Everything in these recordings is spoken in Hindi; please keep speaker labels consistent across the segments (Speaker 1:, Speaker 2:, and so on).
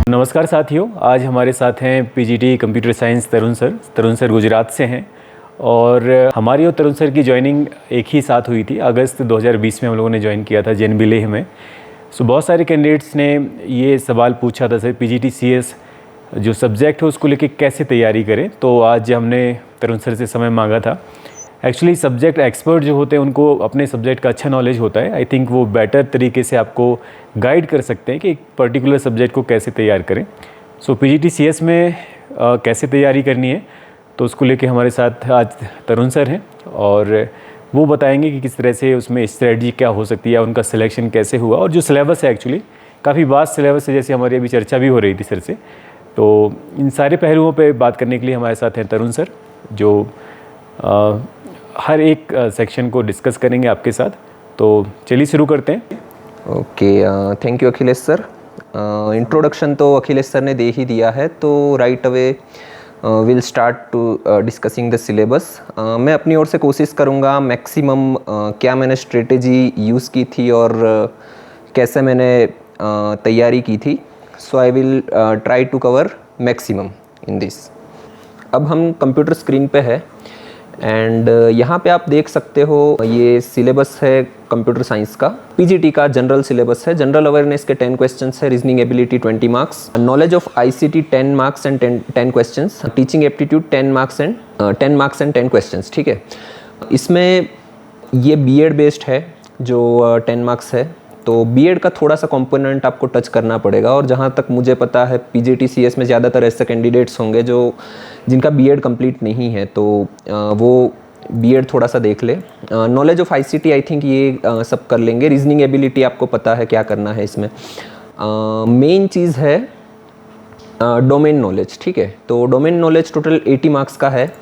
Speaker 1: नमस्कार साथियों, आज हमारे साथ हैं पीजीटी कंप्यूटर साइंस तरुण सर गुजरात से हैं। और हमारी और तरुण सर की ज्वाइनिंग एक ही साथ हुई थी। अगस्त 2020 में हम लोगों ने ज्वाइन किया था जेएनबी लेह में। बहुत सारे कैंडिडेट्स ने ये सवाल पूछा था, सर पीजीटी सीएस जो सब्जेक्ट है उसको लेके कैसे तैयारी करें। तो आज हमने तरुण सर से समय मांगा था। एक्चुअली सब्जेक्ट एक्सपर्ट जो होते हैं उनको अपने सब्जेक्ट का अच्छा नॉलेज होता है। आई थिंक वो बेटर तरीके से आपको गाइड कर सकते हैं कि एक पर्टिकुलर सब्जेक्ट को कैसे तैयार करें। सो पीजीटी सीएस में कैसे तैयारी करनी है, तो उसको लेके हमारे साथ आज तरुण सर हैं और वो बताएंगे कि किस तरह से उसमें स्ट्रेटजी क्या हो सकती है, उनका सिलेक्शन कैसे हुआ और जो सिलेबस है एक्चुअली काफ़ी वास्ट सिलेबस है, जैसे हमारी अभी चर्चा भी हो रही थी सर से। तो इन सारे पहलुओं पे बात करने के लिए हमारे साथ हैं तरुण सर, जो हर एक सेक्शन को डिस्कस करेंगे आपके साथ। तो चलिए शुरू करते हैं।
Speaker 2: Okay, thank you Akhilesh sir. Introduction तो अखिलेश सर ने दे ही दिया है, तो right away will start to discussing the syllabus. मैं अपनी ओर से कोशिश करूँगा मैक्सिमम क्या मैंने स्ट्रेटेजी यूज़ की थी और कैसे मैंने तैयारी की थी। So I will try to cover maximum in this. अब हम कंप्यूटर स्क्रीन पे है एंड यहाँ पे आप देख सकते हो ये सिलेबस है कंप्यूटर साइंस का। पीजीटी का जनरल सिलेबस है। जनरल अवेयरनेस के 10 क्वेश्चंस है, reasoning ability 20 marks, knowledge of ICT 10 marks and 10 questions, teaching aptitude 10 marks and 10 questions. ठीक है, इसमें ये बीएड बेस्ड है जो 10 मार्क्स है। तो बीएड का थोड़ा सा कंपोनेंट आपको टच करना पड़ेगा और जहाँ तक मुझे पता है पीजीटी सीएस में ज़्यादातर ऐसे कैंडिडेट्स होंगे जो जिनका बीएड कंप्लीट नहीं है, तो वो बीएड थोड़ा सा देख ले। Knowledge of ICT I think ये सब कर लेंगे। रीजनिंग एबिलिटी आपको पता है क्या करना है इसमें। मेन चीज़ है डोमेन नॉलेज। ठीक है, तो डोमेन नॉलेज टोटल 80 मार्क्स का है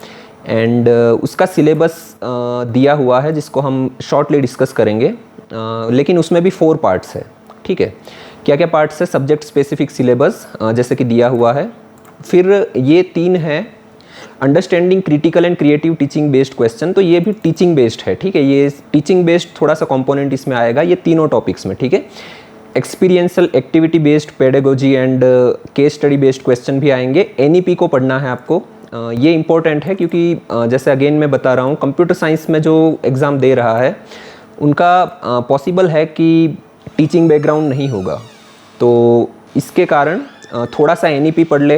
Speaker 2: एंड उसका सिलेबस दिया हुआ है जिसको हम शॉर्टली डिस्कस करेंगे। लेकिन उसमें भी 4 पार्ट्स है। ठीक है, क्या क्या पार्ट्स है? सब्जेक्ट स्पेसिफिक सिलेबस जैसे कि दिया हुआ है, फिर ये 3 है understanding critical and creative teaching based question. तो ये भी टीचिंग बेस्ड है। ठीक है, ये टीचिंग बेस्ड थोड़ा सा कंपोनेंट इसमें आएगा ये तीनों टॉपिक्स में। ठीक है, experiential activity based pedagogy and case study based question भी आएंगे। एनईपी को पढ़ना है आपको। ये इंपॉर्टेंट है क्योंकि जैसे अगेन मैं बता रहा हूँ कंप्यूटर साइंस में जो एग्ज़ाम दे रहा है उनका पॉसिबल है कि टीचिंग बैकग्राउंड नहीं होगा, तो इसके कारण थोड़ा सा एनईपी पढ़ ले।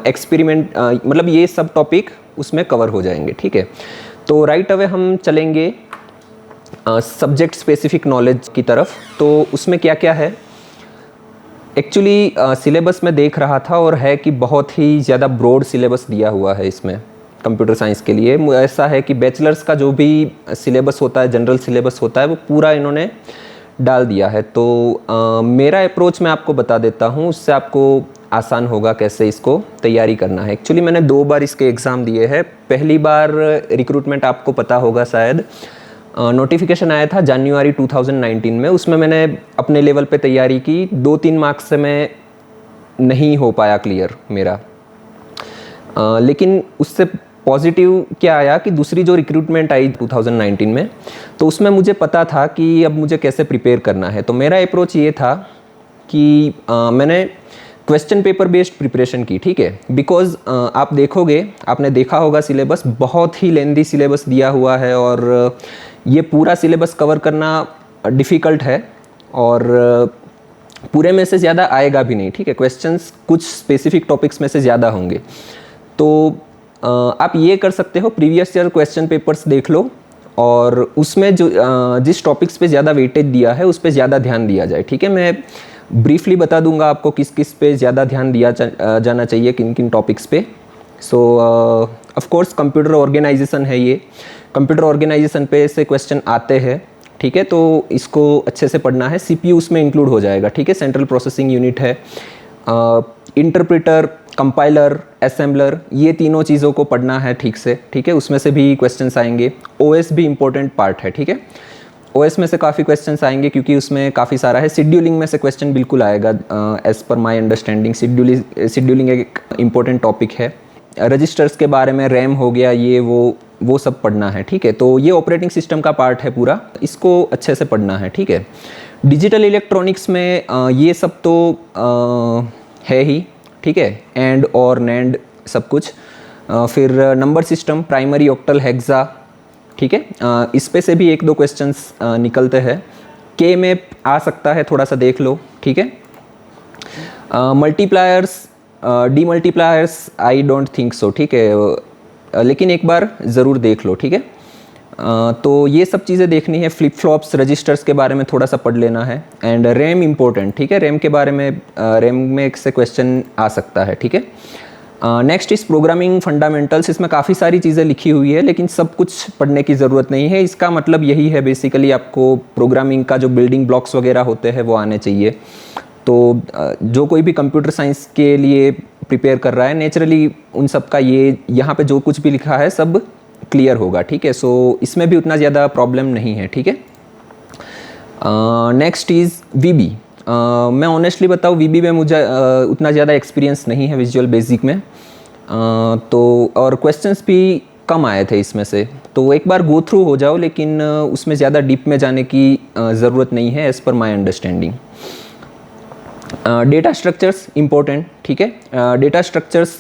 Speaker 2: एक्सपेरिमेंट मतलब ये सब टॉपिक उसमें कवर हो जाएंगे। ठीक है, तो राइट अवे हम चलेंगे सब्जेक्ट स्पेसिफिक नॉलेज की तरफ। तो उसमें क्या क्या है एक्चुअली सिलेबस में देख रहा था और है कि बहुत ही ज़्यादा ब्रॉड सिलेबस दिया हुआ है इसमें कंप्यूटर साइंस के लिए। ऐसा है कि बैचलर्स का जो भी सिलेबस होता है, जनरल सिलेबस होता है, वो पूरा इन्होंने डाल दिया है। तो मेरा अप्रोच मैं आपको बता देता हूँ, उससे आपको आसान होगा कैसे इसको तैयारी करना है। एक्चुअली मैंने 2 बार इसके एग्ज़ाम दिए हैं। पहली बार रिक्रूटमेंट आपको पता होगा शायद, नोटिफिकेशन आया था जनवरी 2019 में। उसमें मैंने अपने लेवल पे तैयारी की। 2-3 मार्क्स से मैं नहीं हो पाया क्लियर मेरा, लेकिन उससे पॉजिटिव क्या आया कि दूसरी जो रिक्रूटमेंट आई 2019 में, तो उसमें मुझे पता था कि अब मुझे कैसे प्रिपेयर करना है। तो मेरा अप्रोच ये था कि मैंने क्वेश्चन पेपर बेस्ड प्रिपरेशन की। ठीक है, बिकॉज आप देखोगे, आपने देखा होगा सिलेबस बहुत ही लेंदी सिलेबस दिया हुआ है और ये पूरा सिलेबस कवर करना डिफ़िकल्ट है और पूरे में से ज़्यादा आएगा भी नहीं। ठीक है, क्वेश्चंस कुछ स्पेसिफिक टॉपिक्स में से ज़्यादा होंगे। तो आप ये कर सकते हो, प्रीवियस ईयर क्वेश्चन पेपर्स देख लो और उसमें जो जिस टॉपिक्स पे ज़्यादा वेटेज दिया है उस पे ज़्यादा ध्यान दिया जाए। ठीक है, मैं ब्रीफली बता दूंगा आपको किस किस पे ज़्यादा ध्यान दिया जाना चाहिए, किन किन टॉपिक्स पे। So of course computer organisation है ये। कंप्यूटर ऑर्गेनाइजेशन पे से क्वेश्चन आते हैं। ठीक है, तो इसको अच्छे से पढ़ना है। सीपीयू उसमें इंक्लूड हो जाएगा। ठीक है, सेंट्रल प्रोसेसिंग यूनिट है, इंटरप्रेटर, कंपाइलर, असेंबलर, ये तीनों चीज़ों को पढ़ना है ठीक से। ठीक है, उसमें से भी क्वेश्चंस आएंगे। ओएस भी इंपॉर्टेंट पार्ट है। ठीक है, ओएस में से काफ़ी क्वेश्चंस आएंगे क्योंकि उसमें काफ़ी सारा है। शेड्यूलिंग में से क्वेश्चन बिल्कुल आएगा as per my understanding. Scheduling एक इंपॉर्टेंट टॉपिक है। रजिस्टर्स के बारे में, रैम हो गया, ये वो सब पढ़ना है। ठीक है, तो ये ऑपरेटिंग सिस्टम का पार्ट है पूरा, इसको अच्छे से पढ़ना है। ठीक है, डिजिटल इलेक्ट्रॉनिक्स में ये सब तो है ही, ठीक है, एंड और नैंड सब कुछ। फिर number system, primary, octal, hexa, ठीक है, इस पे से भी एक दो क्वेश्चंस निकलते हैं। के में आ सकता है, थोड़ा सा देख लो, ठीक है। Multipliers, D multipliers I don't think so, ठीक है, लेकिन एक बार ज़रूर देख लो, ठीक है। तो ये सब चीज़ें देखनी है। फ्लिप फ्लॉप्स, रजिस्टर्स के बारे में थोड़ा सा पढ़ लेना है। एंड रैम इम्पोर्टेंट, ठीक है, रैम के बारे में, रैम में से क्वेश्चन आ सकता है, ठीक है। नेक्स्ट इस प्रोग्रामिंग फंडामेंटल्स, इसमें काफ़ी सारी चीज़ें लिखी हुई है लेकिन सब कुछ पढ़ने की ज़रूरत नहीं है। इसका मतलब यही है बेसिकली, आपको प्रोग्रामिंग का जो बिल्डिंग ब्लॉक्स वगैरह होते हैं वो आने चाहिए। तो जो कोई भी कंप्यूटर साइंस के लिए प्रिपेयर कर रहा है, नेचुरली उन सब का ये यहाँ पे जो कुछ भी लिखा है सब क्लियर होगा, ठीक है। सो इसमें भी उतना ज़्यादा प्रॉब्लम नहीं है, ठीक है। नेक्स्ट इज़ वीबी। मैं ऑनेस्टली बताऊँ, वीबी में मुझे उतना ज़्यादा एक्सपीरियंस नहीं है विजुअल बेसिक में, तो और क्वेश्चंस भी कम आए थे इसमें से, तो एक बार गो थ्रू हो जाओ, लेकिन उसमें ज़्यादा डीप में जाने की ज़रूरत नहीं है as per my understanding. Data structures important, ठीक है, डेटा स्ट्रक्चर्स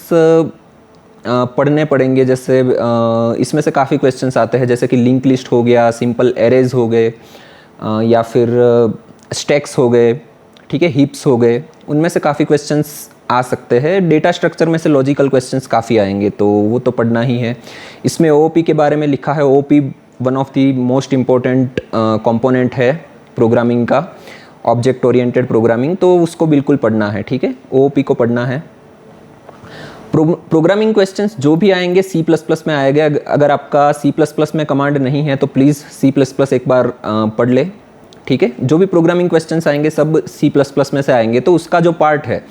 Speaker 2: पढ़ने पड़ेंगे। जैसे इसमें से काफ़ी क्वेश्चंस आते हैं, जैसे कि लिंक लिस्ट हो गया, सिंपल एरेज हो गए, या फिर स्टैक्स हो गए, ठीक है, हीप्स हो गए, उनमें से काफ़ी क्वेश्चंस आ सकते हैं। डेटा स्ट्रक्चर में से लॉजिकल क्वेश्चंस काफ़ी आएंगे, तो वो तो पढ़ना ही है। इसमें ओओपी के बारे में लिखा है। OOP one of the most important component है प्रोग्रामिंग का, ऑब्जेक्ट ओरिएंटेड प्रोग्रामिंग, तो उसको बिल्कुल पढ़ना है, ठीक है, ओओपी को पढ़ना है। प्रोग्रामिंग क्वेश्चंस जो भी आएंगे C++ में आएगा। अगर आपका C++ में कमांड नहीं है तो प्लीज़ C++ एक बार पढ़ ले, ठीक है। जो भी प्रोग्रामिंग क्वेश्चंस आएंगे सब C++ में से आएंगे, तो उसका जो पार्ट है,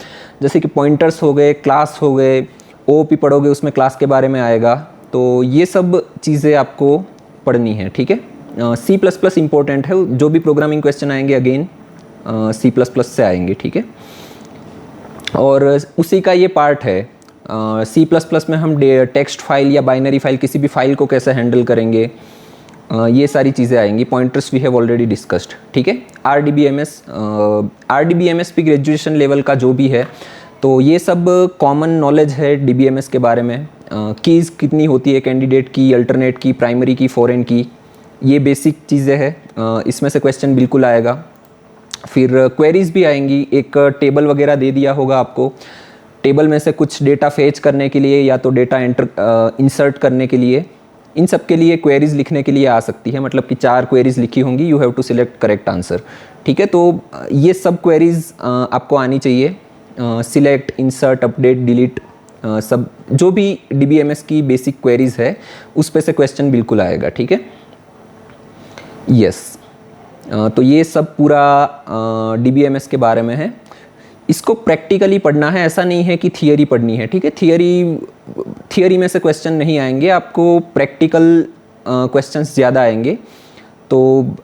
Speaker 2: जैसे कि पॉइंटर्स हो गए, क्लास हो गए, ओओपी पढ़ोगे उसमें क्लास के बारे में आएगा, तो ये सब चीज़ें आपको पढ़नी है, ठीक है। C++ इम्पोर्टेंट है, जो भी प्रोग्रामिंग क्वेश्चन आएंगे अगेन C++ से आएंगे, ठीक है। और उसी का ये पार्ट है, C++ में हम टेक्स्ट फाइल या बाइनरी फाइल, किसी भी फाइल को कैसे हैंडल करेंगे, ये सारी चीज़ें आएंगी। Pointers we have already discussed, ठीक है। RDBMS भी ग्रेजुएशन लेवल का जो भी है, तो ये सब कॉमन नॉलेज है DBMS के बारे में। कीज़ कितनी होती है, कैंडिडेट की, अल्टरनेट की, प्राइमरी की, फॉरेन की, ये बेसिक चीज़ें हैं। इसमें से क्वेश्चन बिल्कुल आएगा। फिर क्वेरीज भी आएंगी, एक टेबल वगैरह दे दिया होगा आपको, टेबल में से कुछ डेटा फेच करने के लिए या तो डेटा इंसर्ट करने के लिए, इन सब के लिए क्वेरीज लिखने के लिए आ सकती है। मतलब कि 4 क्वेरीज लिखी होंगी, you have to select correct answer, ठीक है। तो ये सब क्वेरीज आपको आनी चाहिए। सिलेक्ट, इंसर्ट, अपडेट, डिलीट, सब जो भी DBMS की बेसिक क्वेरीज है उस पे से क्वेश्चन बिल्कुल आएगा, ठीक है। यस, तो ये सब पूरा DBMS के बारे में है। इसको प्रैक्टिकली पढ़ना है, ऐसा नहीं है कि थियरी पढ़नी है, ठीक है। थियरी में से क्वेश्चन नहीं आएंगे, आपको प्रैक्टिकल क्वेश्चंस ज़्यादा आएंगे। तो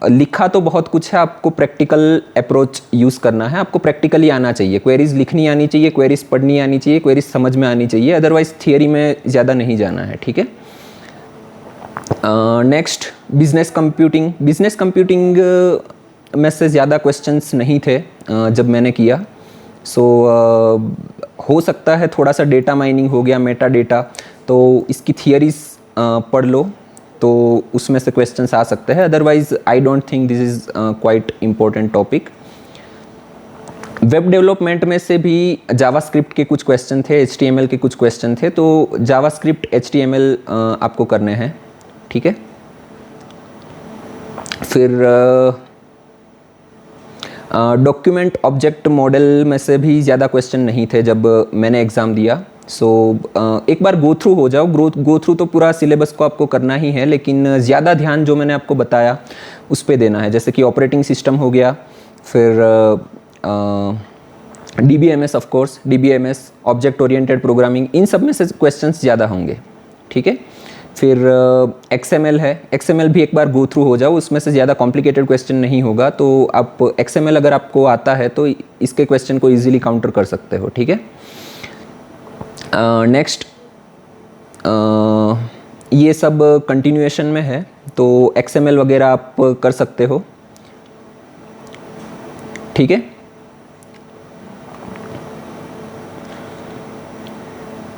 Speaker 2: लिखा तो बहुत कुछ है, आपको प्रैक्टिकल अप्रोच यूज़ करना है, आपको प्रैक्टिकली आना चाहिए। क्वेरीज लिखनी आनी चाहिए, क्वेरीज पढ़नी आनी चाहिए, क्वेरीज समझ में आनी चाहिए, अदरवाइज थियरी में ज़्यादा नहीं जाना है, ठीक है। Next business computing. Business computing में से ज़्यादा क्वेश्चंस नहीं थे जब मैंने किया। सो हो सकता है थोड़ा सा डेटा माइनिंग हो गया, मेटा डेटा, तो इसकी थियरीज पढ़ लो तो उसमें से क्वेश्चंस आ सकते हैं। Otherwise I don't think this is quite important topic. Web development में से भी जावास्क्रिप्ट के कुछ क्वेश्चन थे, HTML के कुछ क्वेश्चन थे, तो जावास्क्रिप्ट, HTML आपको करने हैं, ठीक है। फिर डॉक्यूमेंट ऑब्जेक्ट मॉडल में से भी ज़्यादा क्वेश्चन नहीं थे जब मैंने एग्ज़ाम दिया। सो एक बार गो थ्रू हो जाओ। गो थ्रू तो पूरा सिलेबस को आपको करना ही है, लेकिन ज़्यादा ध्यान जो मैंने आपको बताया उस पे देना है। जैसे कि ऑपरेटिंग सिस्टम हो गया, फिर DBMS of course, DBMS, object oriented programming, इन सब में से क्वेश्चंस ज़्यादा होंगे, ठीक है। फिर XML है, XML भी एक बार गो थ्रू हो जाओ, उसमें से ज़्यादा कॉम्प्लिकेटेड क्वेश्चन नहीं होगा। तो आप XML अगर आपको आता है तो इसके क्वेश्चन को इजीली काउंटर कर सकते हो, ठीक है। नेक्स्ट ये सब कंटिन्यूएशन में है, तो XML वगैरह आप कर सकते हो। ठीक है।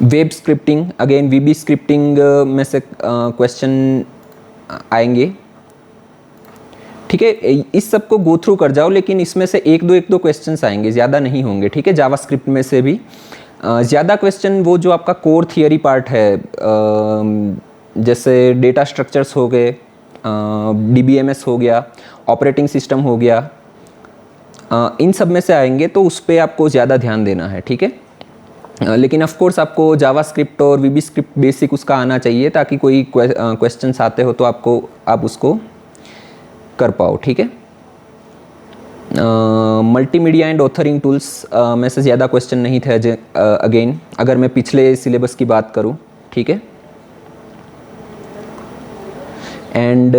Speaker 2: वेब स्क्रिप्टिंग, अगेन वीबी स्क्रिप्टिंग में से क्वेश्चन आएंगे, ठीक है। इस सब को गो थ्रू कर जाओ, लेकिन इसमें से एक दो क्वेश्चंस आएंगे, ज़्यादा नहीं होंगे, ठीक है। जावास्क्रिप्ट में से भी ज़्यादा क्वेश्चन वो जो आपका कोर थियरी पार्ट है, जैसे डेटा स्ट्रक्चर्स हो गए, DBMS हो गया, ऑपरेटिंग सिस्टम हो गया, इन सब में से आएंगे, तो उस पर आपको ज़्यादा ध्यान देना है, ठीक है। लेकिन ऑफ कोर्स आपको जावास्क्रिप्ट और वीबी स्क्रिप्ट बेसिक उसका आना चाहिए, ताकि कोई क्वेश्चंस आते हो तो आप उसको कर पाओ, ठीक है। मल्टीमीडिया एंड ऑथरिंग टूल्स में से ज़्यादा क्वेश्चन नहीं थे अगेन, अगर मैं पिछले सिलेबस की बात करूं, ठीक है। एंड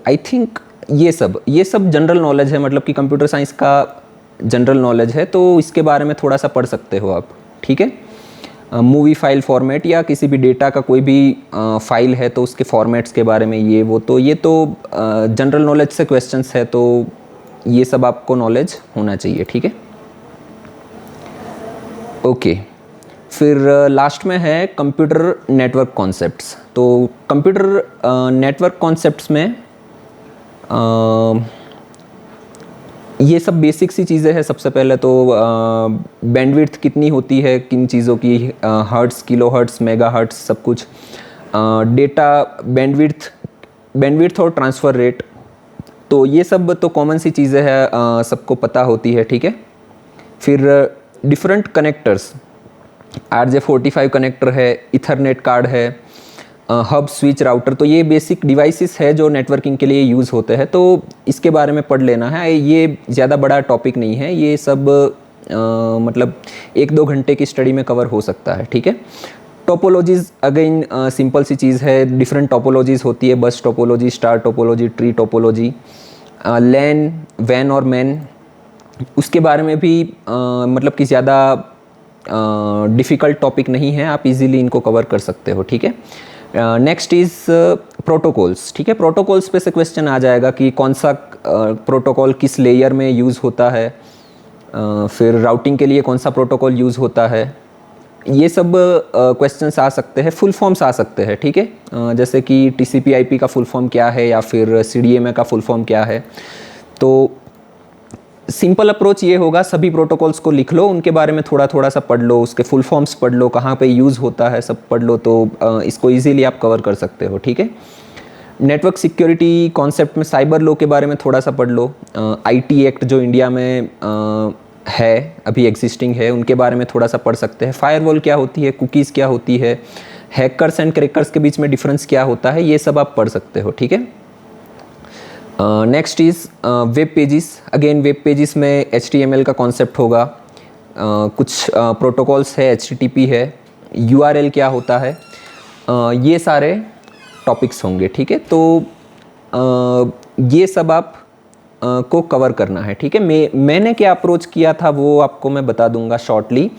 Speaker 2: आई थिंक ये सब जनरल नॉलेज है, मतलब कि कंप्यूटर साइंस का जनरल नॉलेज है, तो इसके बारे में थोड़ा सा पढ़ सकते हो आप, ठीक है। मूवी फाइल फॉर्मेट या किसी भी डेटा का कोई भी फाइल है तो उसके फॉर्मेट्स के बारे में ये तो जनरल नॉलेज से क्वेश्चंस है, तो ये सब आपको नॉलेज होना चाहिए, ठीक है। ओके, फिर लास्ट में है कंप्यूटर नेटवर्क कॉन्सेप्ट्स। तो कंप्यूटर नेटवर्क कॉन्सेप्ट्स में ये सब बेसिक सी चीज़ें हैं। सबसे पहले तो बैंडविड्थ कितनी होती है किन चीज़ों की, hertz, kilohertz, megahertz, सब कुछ, डेटा बैंडविड्थ और ट्रांसफ़र रेट, तो ये सब तो कॉमन सी चीज़ें हैं, सबको पता होती है, ठीक है। फिर डिफरेंट कनेक्टर्स, RJ45 कनेक्टर है, इथरनेट कार्ड है, हब, स्विच, राउटर, तो ये बेसिक डिवाइसेस है जो नेटवर्किंग के लिए यूज़ होते हैं, तो इसके बारे में पढ़ लेना है। ये ज़्यादा बड़ा टॉपिक नहीं है, ये सब मतलब 1-2 घंटे की स्टडी में कवर हो सकता है, ठीक है। टोपोलॉजीज़ अगेन सिंपल सी चीज़ है, डिफरेंट टोपोलॉजीज़ होती है, bus topology, star topology, tree topology, LAN, वैन और मैन, उसके बारे में भी मतलब कि ज़्यादा डिफ़िकल्ट टॉपिक नहीं है, आप इजीली इनको कवर कर सकते हो, ठीक है। नेक्स्ट इज़ प्रोटोकॉल्स, ठीक है। प्रोटोकॉल्स पे से क्वेश्चन आ जाएगा कि कौन सा प्रोटोकॉल किस लेयर में यूज़ होता है, फिर राउटिंग के लिए कौन सा प्रोटोकॉल यूज़ होता है, ये सब क्वेश्चंस आ सकते हैं। फुल फॉर्म्स आ सकते हैं, ठीक है, जैसे कि TCP/IP का फुल फॉर्म क्या है या फिर CDMA का फुल फॉर्म क्या है। तो सिंपल अप्रोच ये होगा, सभी प्रोटोकॉल्स को लिख लो, उनके बारे में थोड़ा सा पढ़ लो, उसके फुल फॉर्म्स पढ़ लो, कहाँ पे यूज़ होता है सब पढ़ लो, तो इसको इजीली आप कवर कर सकते हो, ठीक है। नेटवर्क सिक्योरिटी कॉन्सेप्ट में साइबर लॉ के बारे में थोड़ा सा पढ़ लो, IT एक्ट जो इंडिया में है अभी एग्जिस्टिंग है, उनके बारे में थोड़ा सा पढ़ सकते हैं। फायरवॉल क्या होती है, कुकीज़ क्या होती है, हैकर्स एंड क्रैकर्स के बीच में डिफरेंस क्या होता है, ये सब आप पढ़ सकते हो, ठीक है। Next is web pages, again web pages में HTML का कॉन्सेप्ट होगा, कुछ प्रोटोकॉल्स है, HTTP है, URL क्या होता है, ये सारे टॉपिक्स होंगे, ठीक है। तो ये सब आप को कवर करना है, ठीक है। मैंने क्या अप्रोच किया था वो आपको मैं बता दूंगा शॉर्टली,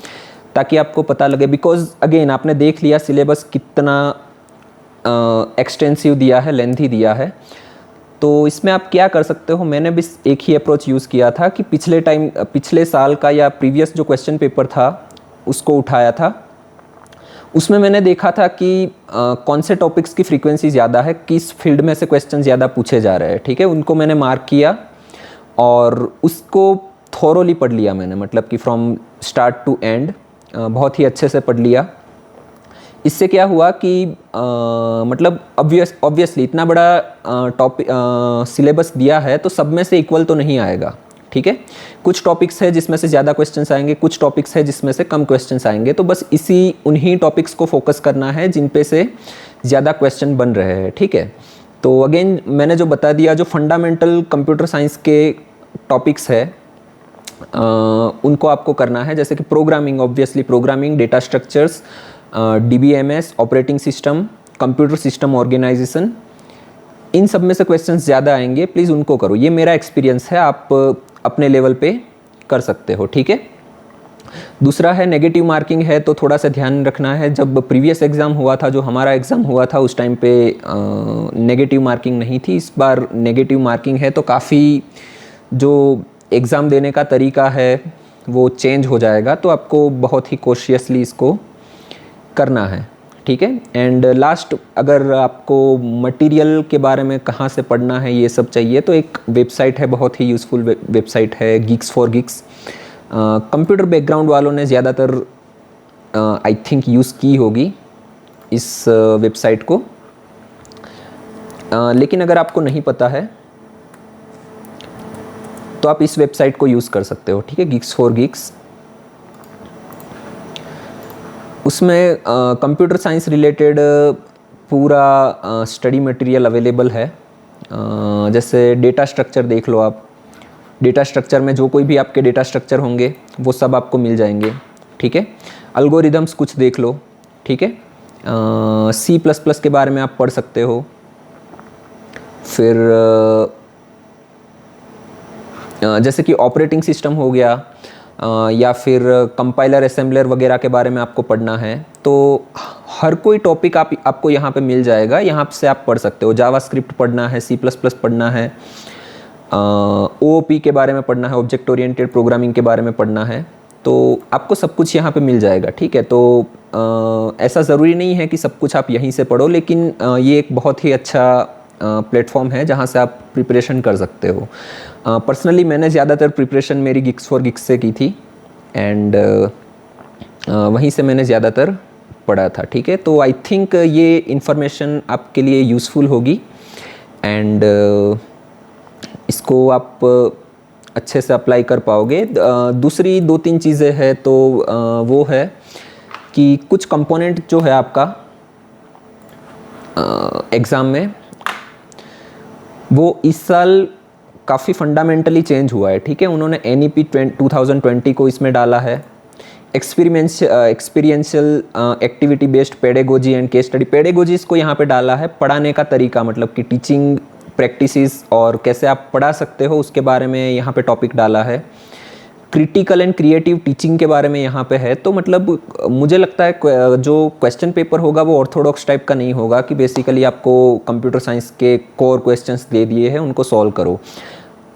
Speaker 2: ताकि आपको पता लगे, बिकॉज अगेन आपने देख लिया सिलेबस कितना एक्सटेंसिव दिया है, लेंथी दिया है। तो इसमें आप क्या कर सकते हो, मैंने भी एक ही अप्रोच यूज़ किया था कि पिछले साल का या प्रीवियस जो क्वेश्चन पेपर था उसको उठाया था। उसमें मैंने देखा था कि कौन से टॉपिक्स की फ्रीक्वेंसी ज़्यादा है, किस फील्ड में से क्वेश्चन ज़्यादा पूछे जा रहे हैं, ठीक है। उनको मैंने मार्क किया और उसको थोरोली पढ़ लिया मैंने, मतलब कि फ्रॉम स्टार्ट टू एंड बहुत ही अच्छे से पढ़ लिया। इससे क्या हुआ कि मतलब ऑब्वियसली इतना बड़ा टॉपिक सिलेबस दिया है तो सब में से इक्वल तो नहीं आएगा, ठीक है। कुछ टॉपिक्स है जिसमें से ज़्यादा क्वेश्चंस आएंगे, कुछ टॉपिक्स है जिसमें से कम क्वेश्चंस आएंगे, तो बस उन्हीं टॉपिक्स को फोकस करना है जिन पे से ज़्यादा क्वेश्चन बन रहे हैं, ठीक है। तो अगेन मैंने जो बता दिया, जो फंडामेंटल कंप्यूटर साइंस के टॉपिक्स है उनको आपको करना है, जैसे कि programming, obviously programming, data structures, DBMS, operating system, computer system organisation, इन सब में से क्वेश्चंस ज़्यादा आएंगे, प्लीज़ उनको करो। ये मेरा एक्सपीरियंस है, आप अपने लेवल पे कर सकते हो, ठीक है। दूसरा है नेगेटिव मार्किंग है, तो थोड़ा सा ध्यान रखना है। जब प्रीवियस एग्ज़ाम हुआ था, जो हमारा एग्ज़ाम हुआ था, उस टाइम पे नेगेटिव मार्किंग नहीं थी। इस बार नेगेटिव मार्किंग है, तो काफ़ी जो एग्ज़ाम देने का तरीका है वो चेंज हो जाएगा, तो आपको बहुत ही कॉशियसली इसको करना है, ठीक है। एंड लास्ट, अगर आपको मटेरियल के बारे में कहाँ से पढ़ना है ये सब चाहिए, तो एक वेबसाइट है, बहुत ही यूज़फुल वेबसाइट है, Geeks for Geeks। Computer background वालों ने ज़्यादातर आई थिंक यूज़ की होगी इस वेबसाइट को, लेकिन अगर आपको नहीं पता है तो आप इस वेबसाइट को यूज़ कर सकते हो, ठीक है, Geeks for Geeks। उसमें कंप्यूटर साइंस रिलेटेड पूरा स्टडी मटेरियल अवेलेबल है। जैसे डेटा स्ट्रक्चर देख लो आप, डेटा स्ट्रक्चर में जो कोई भी आपके डेटा स्ट्रक्चर होंगे वो सब आपको मिल जाएंगे, ठीक है। अल्गोरिदम्स कुछ देख लो, ठीक है। C++ के बारे में आप पढ़ सकते हो। फिर जैसे कि ऑपरेटिंग सिस्टम हो गया, या फिर कंपाइलर असेंबलर वगैरह के बारे में आपको पढ़ना है, तो हर कोई टॉपिक आपको यहाँ पे मिल जाएगा, यहाँ से आप पढ़ सकते हो। जावास्क्रिप्ट पढ़ना है, C++ पढ़ना है, OOP के बारे में पढ़ना है, ऑब्जेक्ट ओरिएंटेड प्रोग्रामिंग के बारे में पढ़ना है, तो आपको सब कुछ यहाँ पे मिल जाएगा, ठीक है। तो ऐसा ज़रूरी नहीं है कि सब कुछ आप यहीं से पढ़ो, लेकिन ये एक बहुत ही अच्छा प्लेटफॉर्म है जहाँ से आप प्रिपरेशन कर सकते हो। पर्सनली मैंने ज़्यादातर प्रिपरेशन मेरी Geeks for Geeks से की थी, एंड वहीं से मैंने ज़्यादातर पढ़ा था, ठीक है। तो आई थिंक ये इन्फॉर्मेशन आपके लिए यूज़फुल होगी, एंड इसको आप अच्छे से अप्लाई कर पाओगे। दूसरी 2-3 चीज़ें हैं, तो वो है कि कुछ कंपोनेंट जो है आपका एग्ज़ाम में, वो इस साल काफ़ी फंडामेंटली चेंज हुआ है, ठीक है। उन्होंने NEP 2020 को इसमें डाला है। Experiential activity based pedagogy and case study, pedagogies को यहाँ पे डाला है, पढ़ाने का तरीका, मतलब कि टीचिंग प्रैक्टिसेस और कैसे आप पढ़ा सकते हो उसके बारे में यहाँ पे टॉपिक डाला है। क्रिटिकल एंड क्रिएटिव टीचिंग के बारे में यहाँ पे है। तो मतलब मुझे लगता है जो क्वेश्चन पेपर होगा वो ऑर्थोडॉक्स टाइप का नहीं होगा कि बेसिकली आपको कंप्यूटर साइंस के कोर क्वेश्चंस दे दिए हैं, उनको सॉल्व करो।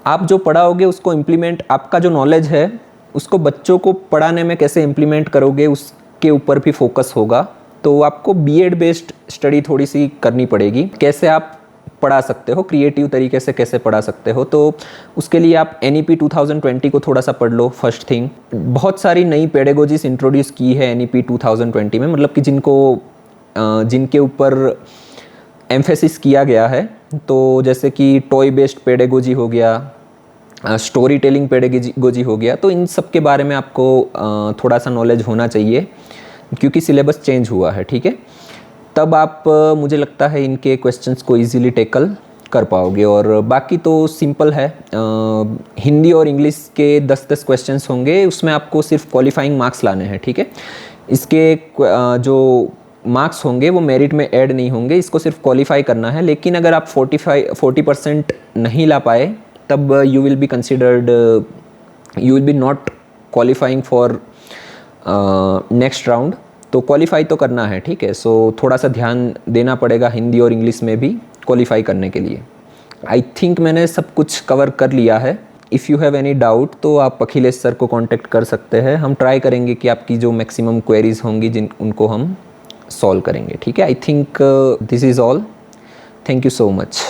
Speaker 2: आप जो पढ़ाओगे उसको इम्प्लीमेंट, आपका जो नॉलेज है उसको बच्चों को पढ़ाने में कैसे इम्प्लीमेंट करोगे उसके ऊपर भी फोकस होगा। तो आपको B.Ed बेस्ड स्टडी थोड़ी सी करनी पड़ेगी, कैसे आप पढ़ा सकते हो, क्रिएटिव तरीके से कैसे पढ़ा सकते हो। तो उसके लिए आप NEP 2020 को थोड़ा सा पढ़ लो। फर्स्ट थिंग, बहुत सारी नई पेडागोजीज इंट्रोड्यूस की है NEP 2020 में, मतलब कि जिनके ऊपर एम्फेसिस किया गया है। तो जैसे कि टॉय बेस्ड पेडागोजी हो गया, स्टोरी टेलिंग पेडागोजी हो गया। तो इन सब के बारे में आपको थोड़ा सा नॉलेज होना चाहिए, क्योंकि सिलेबस चेंज हुआ है, ठीक है। तब आप मुझे लगता है इनके क्वेश्चंस को इजीली टैकल कर पाओगे। और बाकी तो सिंपल है, हिंदी और इंग्लिश के 10-10 क्वेश्चंस होंगे, उसमें आपको सिर्फ क्वालिफाइंग मार्क्स लाने हैं, ठीक है। इसके जो मार्क्स होंगे वो मेरिट में ऐड नहीं होंगे, इसको सिर्फ क्वालिफाई करना है। लेकिन अगर आप 40% नहीं ला पाए, तब you will be considered, you will be not qualifying for next round. तो क्वालिफाई तो करना है, ठीक है। सो थोड़ा सा ध्यान देना पड़ेगा हिंदी और इंग्लिश में भी क्वालिफाई करने के लिए। आई थिंक मैंने सब कुछ कवर कर लिया है। If you have any doubt तो आप अखिलेश सर को कांटेक्ट कर सकते हैं। हम ट्राई करेंगे कि आपकी जो मैक्सिमम क्वेरीज होंगी उनको हम सॉल्व करेंगे, ठीक है। I think this is all. Thank you so much.